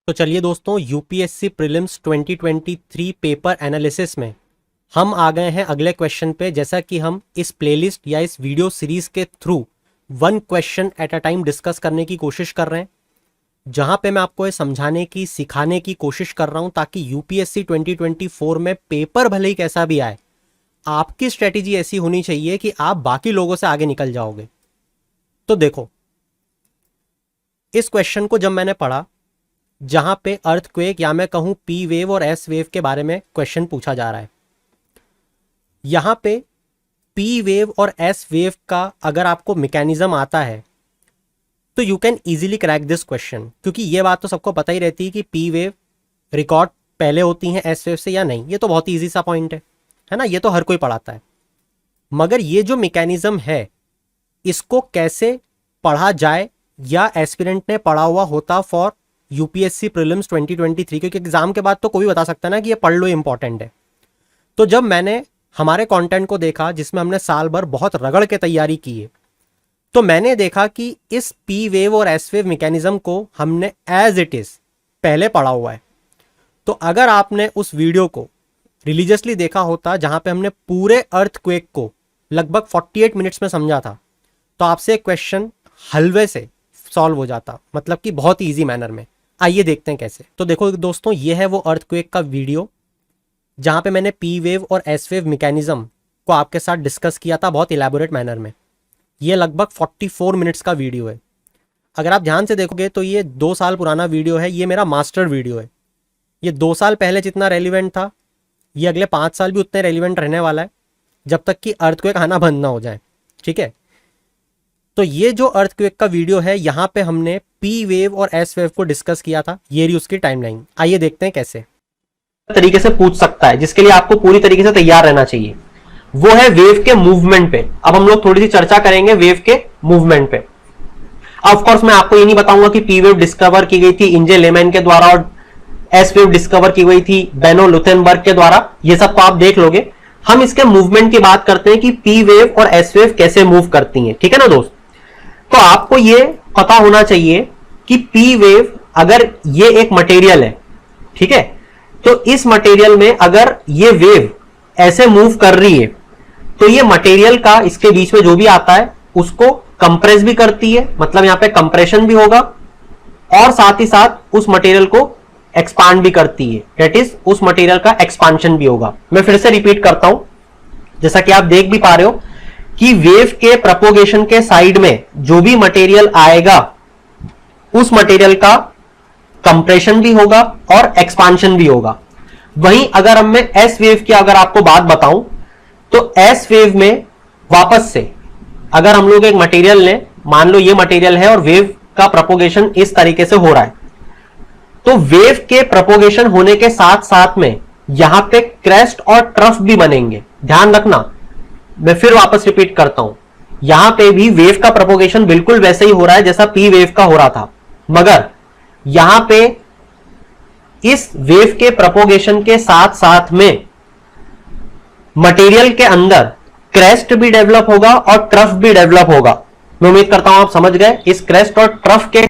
तो चलिए दोस्तों, यूपीएससी प्रीलिम्स 2023 पेपर एनालिसिस में हम आ गए हैं अगले क्वेश्चन पे। जैसा कि हम इस प्लेलिस्ट या इस वीडियो सीरीज के through one question at a time discuss करने की कोशिश कर रहे हैं, जहां पे मैं आपको ये समझाने की, सिखाने की कोशिश कर रहा हूं ताकि यूपीएससी 2024 में पेपर भले ही कैसा भी आए, आपकी स्ट्रेटेजी ऐसी होनी चाहिए कि आप बाकी लोगों से आगे निकल जाओगे। तो देखो, इस क्वेश्चन को जब मैंने पढ़ा, जहां पे अर्थक्वेक या मैं कहूं पी वेव और एस वेव के बारे में क्वेश्चन पूछा जा रहा है, यहां पे पी वेव और एस वेव का अगर आपको मैकेनिज्म आता है तो you can easily crack this question. क्योंकि ये बात तो सबको पता ही रहती है कि पी वेव रिकॉर्ड पहले होती हैं एस वेव से या नहीं। ये तो बहुत ईजी सा पॉइंट है ना, ये तो हर कोई पढ़ाता है। मगर ये जो मैकेनिज्म है, इसको कैसे पढ़ा जाए या एस्पिरेंट ने पढ़ा हुआ होता फॉर यूपीएससी प्रीलिम्स 2023, क्योंकि एग्जाम के बाद तो कोई बता सकता है ना कि ये पढ़ लो, इंपॉर्टेंट है। तो जब मैंने हमारे कंटेंट को देखा, जिसमें हमने साल भर बहुत रगड़ के तैयारी की है, तो मैंने देखा कि इस पी वेव और एस वेव मैकेनिज्म को हमने एज इट इज पहले पढ़ा हुआ है। तो अगर आपने उस वीडियो को रिलीजियसली देखा होता, जहां पे हमने पूरे अर्थक्वेक को लगभग 48 मिनट्स में समझा था, तो आपसे एक क्वेश्चन हलवे से सॉल्व हो जाता, मतलब कि बहुत ईजी मैनर में। आइए देखते हैं कैसे। तो देखो दोस्तों, ये है वो अर्थक्वेक का वीडियो जहां पे मैंने पी वेव और एस वेव मैकेनिज्म को आपके साथ डिस्कस किया था बहुत इलेबोरेट मैनर में। ये लगभग 44 मिनट्स का वीडियो है। अगर आप ध्यान से देखोगे तो ये 2 साल पुराना वीडियो है। ये मेरा मास्टर वीडियो है। ये 2 साल पहले जितना रेलिवेंट था, ये अगले 5 साल भी उतने रेलिवेंट रहने वाला है, जब तक कि अर्थक्वेक आना बंद ना हो जाए। ठीक है, तो ये जो अर्थक्वेक का वीडियो है, यहां पे हमने पी वेव और एस वेव को डिस्कस किया था। ये रही उसकी टाइमलाइन। आइए देखते हैं कैसे तरीके से पूछ सकता है, जिसके लिए आपको पूरी तरीके से तैयार रहना चाहिए। वो है वेव के मूवमेंट पे। अब हम लोग थोड़ी सी चर्चा करेंगे वेव के मूवमेंट पे। ऑफ कोर्स मैं आपको ये नहीं बताऊंगा कि पी वेव डिस्कवर की गई थी इंजे लेमैन के द्वारा और एस वेव डिस्कवर की गई थी बेनो लुथेनबर्ग के द्वारा। ये सब तो आप देख लोगे। हम इसके मूवमेंट की बात करते हैं कि पी वेव और एस वेव कैसे मूव करती हैं। ठीक है ना दोस्त? तो आपको ये पता होना चाहिए कि पी वेव, अगर ये एक मटेरियल है, ठीक है, तो इस मटेरियल में अगर ये वेव ऐसे मूव कर रही है, तो ये मटेरियल का इसके बीच में जो भी आता है उसको कंप्रेस भी करती है, मतलब यहां पे कंप्रेशन भी होगा, और साथ ही साथ उस मटेरियल को एक्सपांड भी करती है। दैट इज उस मटेरियल का एक्सपांशन भी होगा। मैं फिर से रिपीट करता हूं, जैसा कि आप देख भी पा रहे हो कि वेव के प्रोपोगेशन के साइड में जो भी मटेरियल आएगा, उस मटेरियल का कंप्रेशन भी होगा और एक्सपांशन भी होगा। वहीं अगर मैं एस वेव की अगर आपको बात बताऊं, तो एस वेव में वापस से अगर हम लोग एक मटेरियल लें, मान लो ये मटेरियल है और वेव का प्रोपोगेशन इस तरीके से हो रहा है, तो वेव के प्रोपोगेशन होने के साथ साथ में यहां पे क्रेस्ट और ट्रफ भी बनेंगे। ध्यान रखना, मैं फिर वापस रिपीट करता हूं, यहां पे भी वेव का प्रोपोगेशन बिल्कुल वैसे ही हो रहा है जैसा पी वेव का हो रहा था, मगर यहां पे इस वेव के प्रोपोगेशन के साथ साथ में मटेरियल के अंदर क्रेस्ट भी डेवलप होगा और ट्रफ भी डेवलप होगा। मैं उम्मीद करता हूं आप समझ गए। इस क्रेस्ट और ट्रफ के